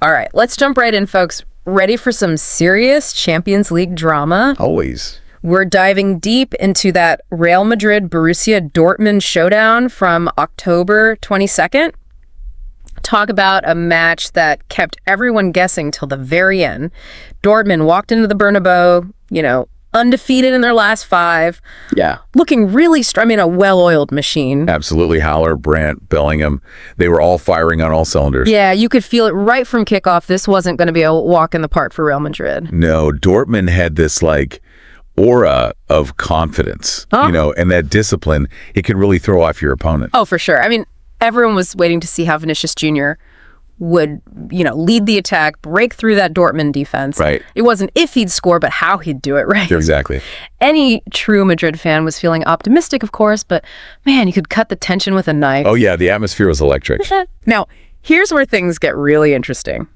All right, let's jump right in, folks. Ready for some serious Champions League drama? Always. We're diving deep into that Real Madrid Borussia Dortmund showdown from October 22nd. Talk about a match that kept everyone guessing till the very end. Dortmund walked into the Bernabeu, undefeated in their last 5. Yeah. Looking really a well-oiled machine. Absolutely. Haller, Brandt, Bellingham, they were all firing on all cylinders. Yeah, you could feel it right from kickoff. This wasn't going to be a walk in the park for Real Madrid. No, Dortmund had this aura of confidence, and that discipline. It could really throw off your opponent. Oh, for sure. Everyone was waiting to see how Vinicius Jr. would, lead the attack, break through that Dortmund defense. Right. It wasn't if he'd score, but how he'd do it, right? Exactly. Any true Madrid fan was feeling optimistic, of course, but man, you could cut the tension with a knife. Oh, yeah. The atmosphere was electric. Now, here's where things get really interesting.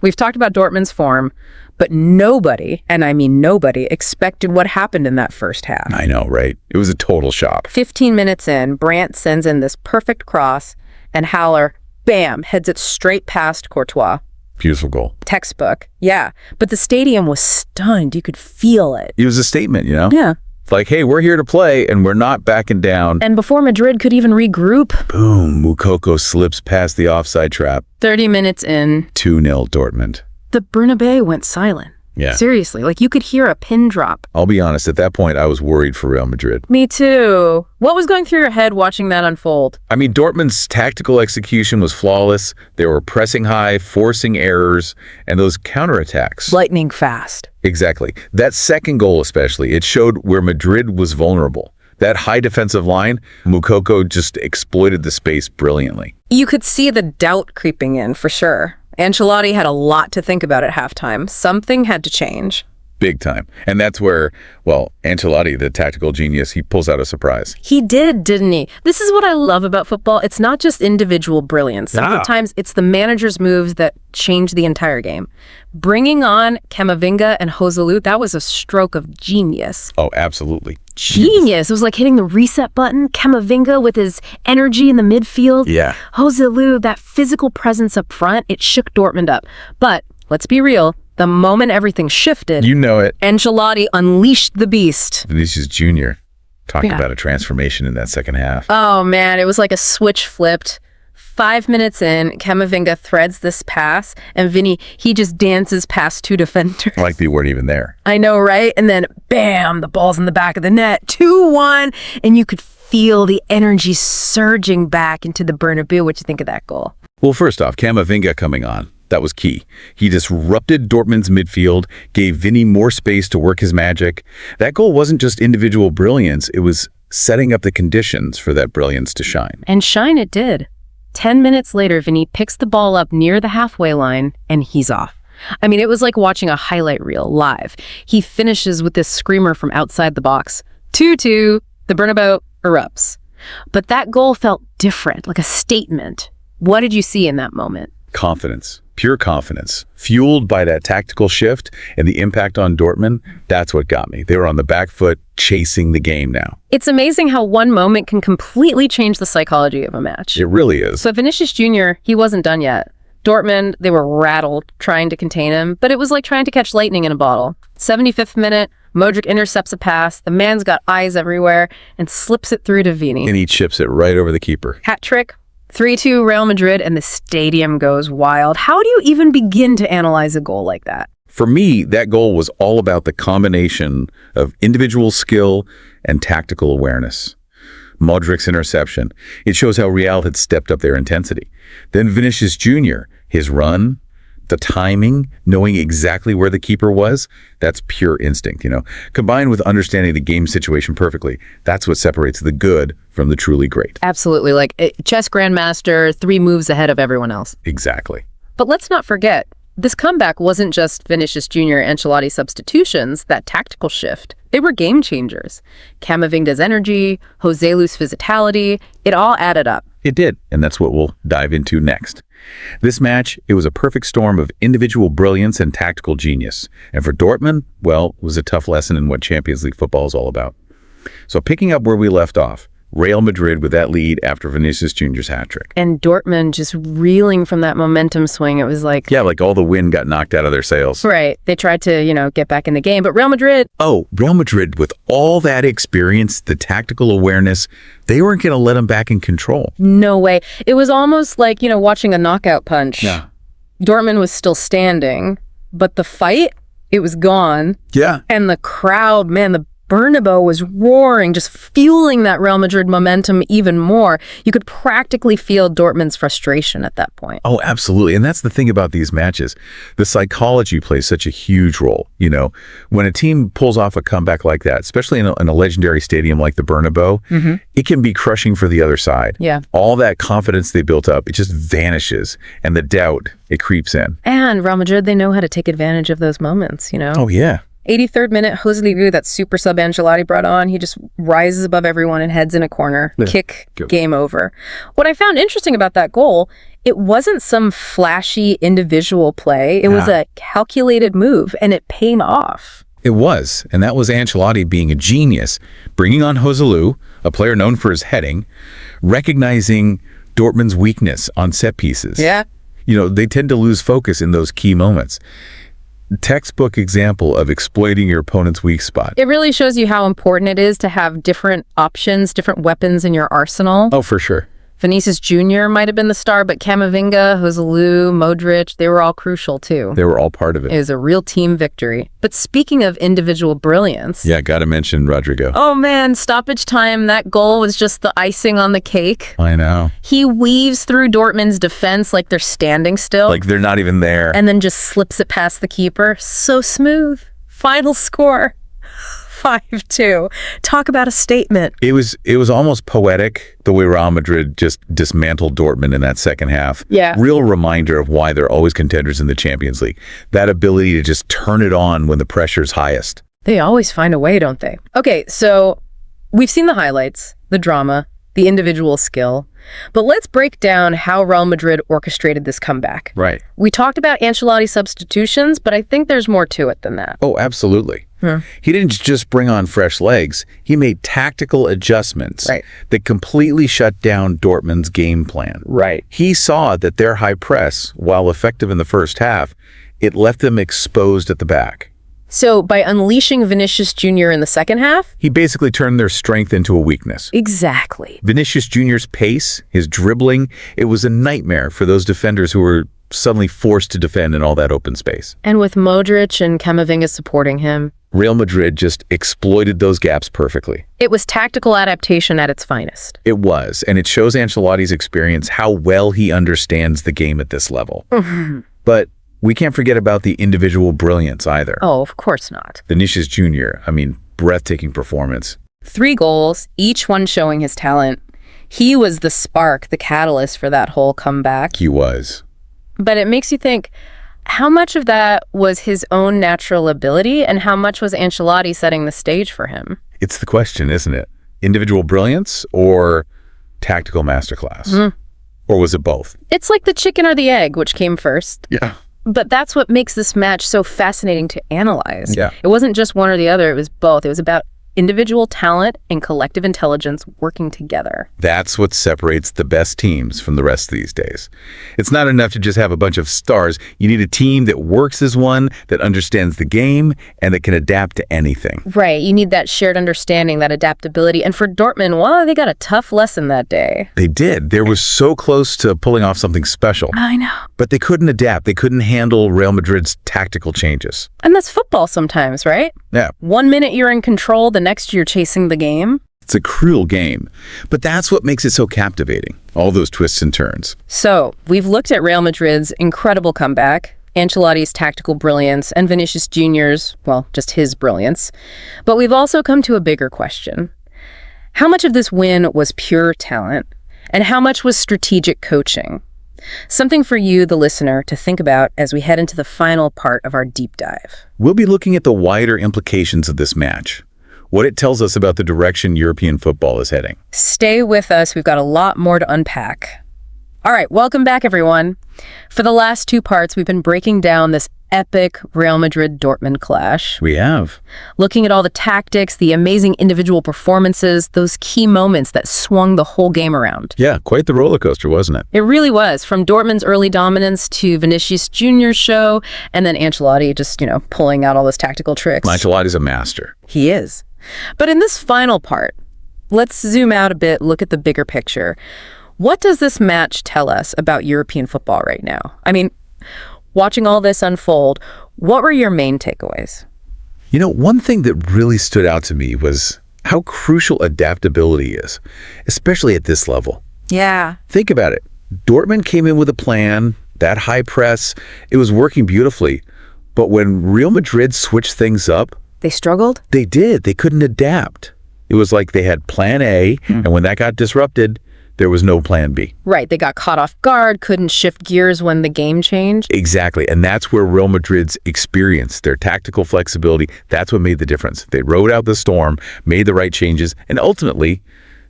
We've talked about Dortmund's form, but nobody, and I mean nobody, expected what happened in that first half. I know, right? It was a total shock. 15 minutes in, Brandt sends in this perfect cross, and Haller, bam, heads it straight past Courtois. Beautiful goal. Textbook. Yeah. But the stadium was stunned. You could feel it. It was a statement, Yeah. Like, hey, we're here to play, and we're not backing down. And before Madrid could even regroup, Boom, Moukoko slips past the offside trap. 30 minutes in, 2-0 Dortmund. the Bernabeu went silent. Yeah. Seriously, you could hear a pin drop. I'll be honest, at that point, I was worried for Real Madrid. Me too. What was going through your head watching that unfold? Dortmund's tactical execution was flawless. They were pressing high, forcing errors, and those counterattacks. Lightning fast. Exactly. That second goal especially, it showed where Madrid was vulnerable. That high defensive line, Moukoko just exploited the space brilliantly. You could see the doubt creeping in, for sure. Ancelotti had a lot to think about at halftime. Something had to change. Big time. And that's where, Ancelotti, the tactical genius, he pulls out a surprise. He did, didn't he? This is what I love about football. It's not just individual brilliance. Sometimes it's the manager's moves that change the entire game. Bringing on Camavinga and Joselu, that was a stroke of genius. Oh, absolutely. Genius. It was like hitting the reset button. Camavinga with his energy in the midfield. Yeah. Joselu, that physical presence up front, it shook Dortmund up. But let's be real. The moment everything shifted, You know it. Ancelotti unleashed the beast. Vinicius Jr. Talking about a transformation in that second half. Oh, man, it was like a switch flipped. 5 minutes in, Camavinga threads this pass, and Vinny, he just dances past 2 defenders. Like they weren't even there. I know, right? And then, bam, the ball's in the back of the net, 2-1, and you could feel the energy surging back into the Bernabeu. What'd you think of that goal? Well, first off, Camavinga coming on. That was key. He disrupted Dortmund's midfield, gave Vinny more space to work his magic. That goal wasn't just individual brilliance, it was setting up the conditions for that brilliance to shine. And shine it did. 10 minutes later, Vinny picks the ball up near the halfway line, and he's off. It was like watching a highlight reel live. He finishes with this screamer from outside the box. 2-2, the Bernabeu erupts. But that goal felt different, like a statement. What did you see in that moment? Confidence. Pure confidence, fueled by that tactical shift and the impact on Dortmund. That's what got me. They were on the back foot, chasing the game now. It's amazing how one moment can completely change the psychology of a match. It really is. But Vinicius Jr., he wasn't done yet. Dortmund, they were rattled, trying to contain him, but it was like trying to catch lightning in a bottle. 75th minute, Modric intercepts a pass, the man's got eyes everywhere, and slips it through to Vini. And he chips it right over the keeper. Hat trick. 3-2 Real Madrid, and the stadium goes wild. How do you even begin to analyze a goal like that? For me, that goal was all about the combination of individual skill and tactical awareness. Modric's interception, it shows how Real had stepped up their intensity. Then Vinicius Jr., his run, the timing, knowing exactly where the keeper was, that's pure instinct, Combined with understanding the game situation perfectly, that's what separates the good from the truly great. Absolutely, like chess grandmaster, 3 moves ahead of everyone else. Exactly. But let's not forget, this comeback wasn't just Vinicius Jr. Ancelotti substitutions, that tactical shift. They were game changers. Camavinga's energy, Joselu's physicality, it all added up. It did, and that's what we'll dive into next. This match, it was a perfect storm of individual brilliance and tactical genius. And for Dortmund, it was a tough lesson in what Champions League football is all about. So picking up where we left off, Real Madrid with that lead after Vinicius Jr.'s hat trick. And Dortmund just reeling from that momentum swing. It was like... Yeah, like all the wind got knocked out of their sails. Right. They tried to, get back in the game. But Real Madrid... Oh, Real Madrid, with all that experience, the tactical awareness, they weren't going to let them back in control. No way. It was almost like, watching a knockout punch. Yeah. Dortmund was still standing, but the fight, it was gone. Yeah. And the crowd, man, the Bernabeu was roaring, just fueling that Real Madrid momentum even more. You could practically feel Dortmund's frustration at that point. Oh, absolutely. And that's the thing about these matches. The psychology plays such a huge role. When a team pulls off a comeback like that, especially in a legendary stadium like the Bernabeu, it can be crushing for the other side. Yeah. All that confidence they built up, it just vanishes. And the doubt, it creeps in. And Real Madrid, they know how to take advantage of those moments, Oh, yeah. 83rd minute, Joselu, that super sub Ancelotti brought on, he just rises above everyone and heads in a corner. Yeah. Kick, Good. Game over. What I found interesting about that goal, it wasn't some flashy individual play. It was a calculated move, and it paid off. It was, and that was Ancelotti being a genius, bringing on Joselu, a player known for his heading, recognizing Dortmund's weakness on set pieces. Yeah. They tend to lose focus in those key moments. Textbook example of exploiting your opponent's weak spot. It really shows you how important it is to have different options, different weapons in your arsenal. Oh, for sure. Vinicius Jr. might have been the star, but Camavinga, Joselu, Modric, they were all crucial too. They were all part of it. It was a real team victory. But speaking of individual brilliance... Yeah, got to mention Rodrigo. Oh man, stoppage time, that goal was just the icing on the cake. I know. He weaves through Dortmund's defense like they're standing still. Like they're not even there. And then just slips it past the keeper. So smooth. Final score. 5-2. Talk about a statement. It was almost poetic the way Real Madrid just dismantled Dortmund in that second half. Yeah. Real reminder of why they're always contenders in the Champions League. That ability to just turn it on when the pressure's highest. They always find a way, don't they? Okay, so we've seen the highlights, the drama, the individual skill. But let's break down how Real Madrid orchestrated this comeback. Right. We talked about Ancelotti's substitutions, but I think there's more to it than that. Oh, absolutely. He didn't just bring on fresh legs. He made tactical adjustments that completely shut down Dortmund's game plan. Right. He saw that their high press, while effective in the first half, it left them exposed at the back. So by unleashing Vinicius Jr. in the second half? He basically turned their strength into a weakness. Exactly. Vinicius Jr.'s pace, his dribbling, it was a nightmare for those defenders who were suddenly forced to defend in all that open space. And with Modric and Camavinga supporting him, Real Madrid just exploited those gaps perfectly. it was tactical adaptation at its finest. It was, and it shows Ancelotti's experience how well he understands the game at this level. But we can't forget about the individual brilliance either. Oh, of course not. Vinicius Jr., breathtaking performance. 3 goals, each one showing his talent. He was the spark, the catalyst for that whole comeback. He was. But it makes you think, how much of that was his own natural ability and how much was Ancelotti setting the stage for him? It's the question, isn't it? Individual brilliance or tactical masterclass? Or was it both? It's like the chicken or the egg, which came first. Yeah. But that's what makes this match so fascinating to analyze. Yeah. It wasn't just one or the other, it was both. It was about individual talent and collective intelligence working together. That's what separates the best teams from the rest these days. It's not enough to just have a bunch of stars. You need a team that works as one, that understands the game, and that can adapt to anything. Right. You need that shared understanding, that adaptability. And for Dortmund, well, they got a tough lesson that day. They did. They were so close to pulling off something special. I know. But they couldn't adapt. They couldn't handle Real Madrid's tactical changes. And that's football sometimes, right? Yeah. 1 minute you're in control, the next you're chasing the game. It's a cruel game. But that's what makes it so captivating. All those twists and turns. So, we've looked at Real Madrid's incredible comeback, Ancelotti's tactical brilliance, and Vinicius Jr.'s, well, just his brilliance. But we've also come to a bigger question. How much of this win was pure talent? And how much was strategic coaching? Something for you, the listener, to think about as we head into the final part of our deep dive. We'll be looking at the wider implications of this match, what it tells us about the direction European football is heading. Stay with us. We've got a lot more to unpack. All right, welcome back, everyone. For the last two parts, we've been breaking down this epic Real Madrid-Dortmund clash. We have. Looking at all the tactics, the amazing individual performances, those key moments that swung the whole game around. Yeah, quite the roller coaster, wasn't it? It really was, from Dortmund's early dominance to Vinicius Jr.'s show, and then Ancelotti just, pulling out all those tactical tricks. Ancelotti's a master. He is. But in this final part, let's zoom out a bit, look at the bigger picture. What does this match tell us about European football right now? I mean, watching all this unfold, what were your main takeaways? One thing that really stood out to me was how crucial adaptability is, especially at this level. Yeah. Think about it. Dortmund came in with a plan, that high press, it was working beautifully. But when Real Madrid switched things up, They struggled? they did. They couldn't adapt. It was like they had plan A, and when that got disrupted, there was no plan B. Right, they got caught off guard, couldn't shift gears when the game changed. Exactly, and that's where Real Madrid's experience, their tactical flexibility, that's what made the difference. They rode out the storm, made the right changes, and ultimately,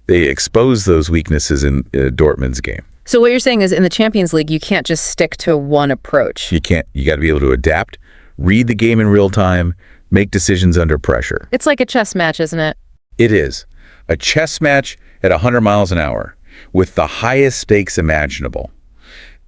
they exposed those weaknesses in Dortmund's game. So what you're saying is in the Champions League, you can't just stick to one approach. You can't. You got to be able to adapt, read the game in real time, make decisions under pressure. It's like a chess match, isn't it? It is. A chess match at 100 miles an hour with the highest stakes imaginable.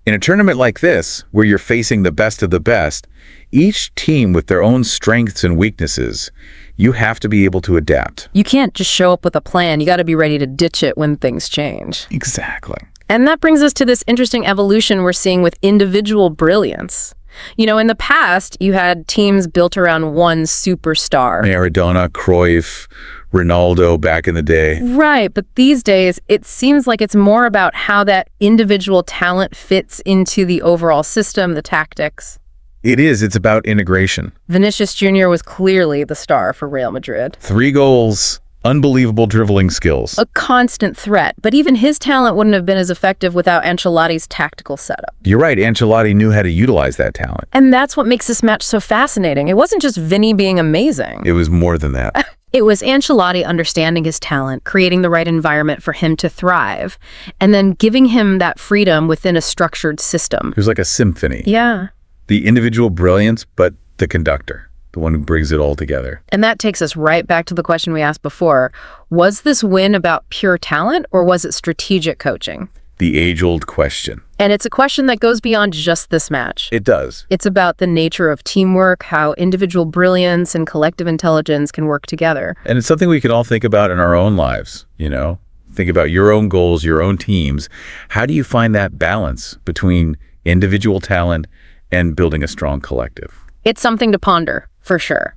In a tournament like this, where you're facing the best of the best, each team with their own strengths and weaknesses, you have to be able to adapt. You can't just show up with a plan. You got to be ready to ditch it when things change. Exactly. And that brings us to this interesting evolution we're seeing with individual brilliance. In the past, you had teams built around one superstar. Maradona, Cruyff, Ronaldo back in the day. Right, but these days, it seems like it's more about how that individual talent fits into the overall system, the tactics. It is. It's about integration. Vinicius Jr. was clearly the star for Real Madrid. 3 goals, unbelievable dribbling skills. A constant threat, but even his talent wouldn't have been as effective without Ancelotti's tactical setup. You're right. Ancelotti knew how to utilize that talent. And that's what makes this match so fascinating. It wasn't just Vinny being amazing. It was more than that. It was Ancelotti understanding his talent, creating the right environment for him to thrive, and then giving him that freedom within a structured system. It was like a symphony. Yeah. The individual brilliance, but the conductor, the one who brings it all together. And that takes us right back to the question we asked before. Was this win about pure talent, or was it strategic coaching? The age-old question. And it's a question that goes beyond just this match. It does. It's about the nature of teamwork, how individual brilliance and collective intelligence can work together. And it's something we can all think about in our own lives, Think about your own goals, your own teams. How do you find that balance between individual talent and building a strong collective? It's something to ponder, for sure.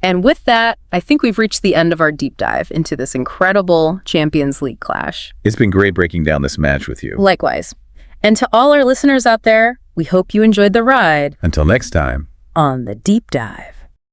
And with that, I think we've reached the end of our deep dive into this incredible Champions League clash. It's been great breaking down this match with you. Likewise. And to all our listeners out there, we hope you enjoyed the ride. Until next time. On the Deep Dive.